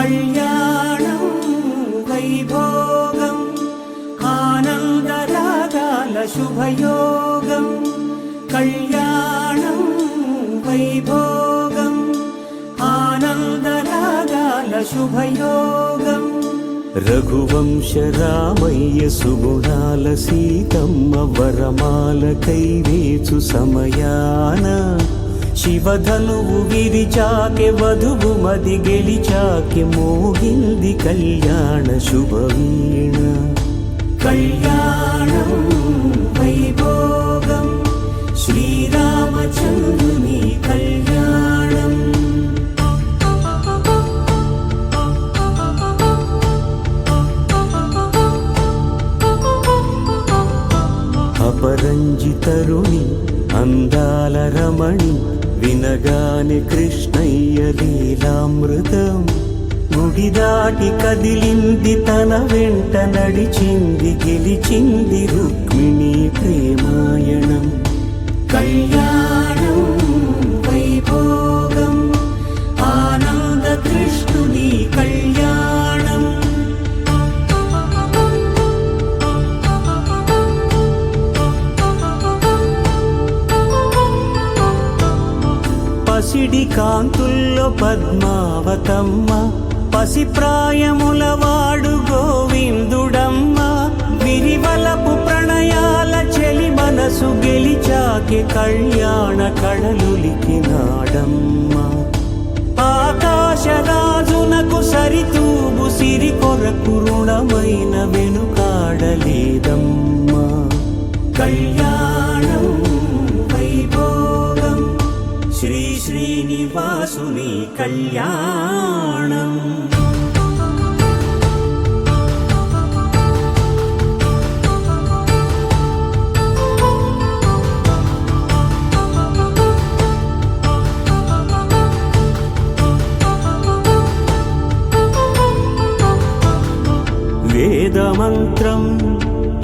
కళ్యాణం వైభోగం ఆనందరాగాల శుభయోగం కళ్యాణం వైభోగం ఆనందరాగాల శుభయోగం రఘువంశ రామయ్య సుగుణాల సీతమ్మ వరమాల కైవేచు సమయాన శివధనువు విరిచాకె వధువు మది గెలిచాకె మోగింది కళ్యాణ శుభవీణ కళ్యాణం వైభోగం శ్రీరామచంద్రుని కళ్యాణం అపరంజితరుణి అందాల రమణి వినగానే కృష్ణయ్య లీలామృతం గుడి దాటి కదిలింది తన వెంట నడిచింది గెలిచింది రుక్మిణి ప్రేమాయణం కళ్యాణం వైభోగం ఆనంద కృష్ణుని కళ్యాణం పసిడి కాంతుల్లో పద్మావతమ్మ పసిప్రాయముల వాడు గోవిందుడమ్మ విరివలపు ప్రణయాల చెలి మనసు గెలిచాకె కళ్యాణ కళలులికినాడమ్మ ఆకాశరాజునకు సరితూబు సిరి కొరకు రుణమైన వెనుకాడలేదమ్మ కళ్యాణం వైభోగం శ్రీ శ్రీనివాసుని కళ్యాణం వేదమంత్రం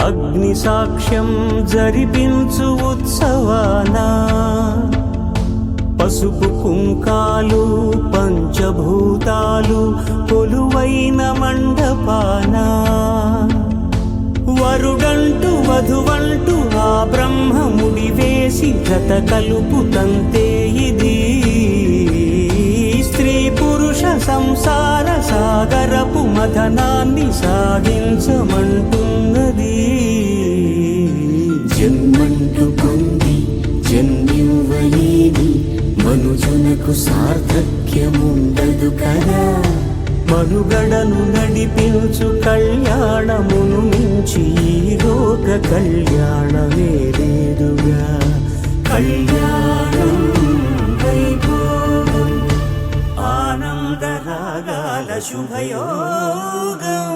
అగ్ని సాక్ష్యం జరిపించు ఉత్సవానా పసుపు కుంకాలు పంచభూతాలు కొలువైన మండపాన వరుడంటూ వధువంటూ ఆ బ్రహ్మముడి వేసి జత కలుపుతంతే ఇది స్త్రీ పురుష సంసార సాగరపు మథనాన్ని సాగించమంటున్నది జన్మంటూ పొంది జన్మివ్వలేని మనుజునకు సార్థక్యముండదు కదా మనుగడను నడిపించు కళ్యాణమును మించి ఈ లోక కళ్యాణమే లేదుగా కళ్యాణం వైభోగం ఆనందరాగాల శుభయోగం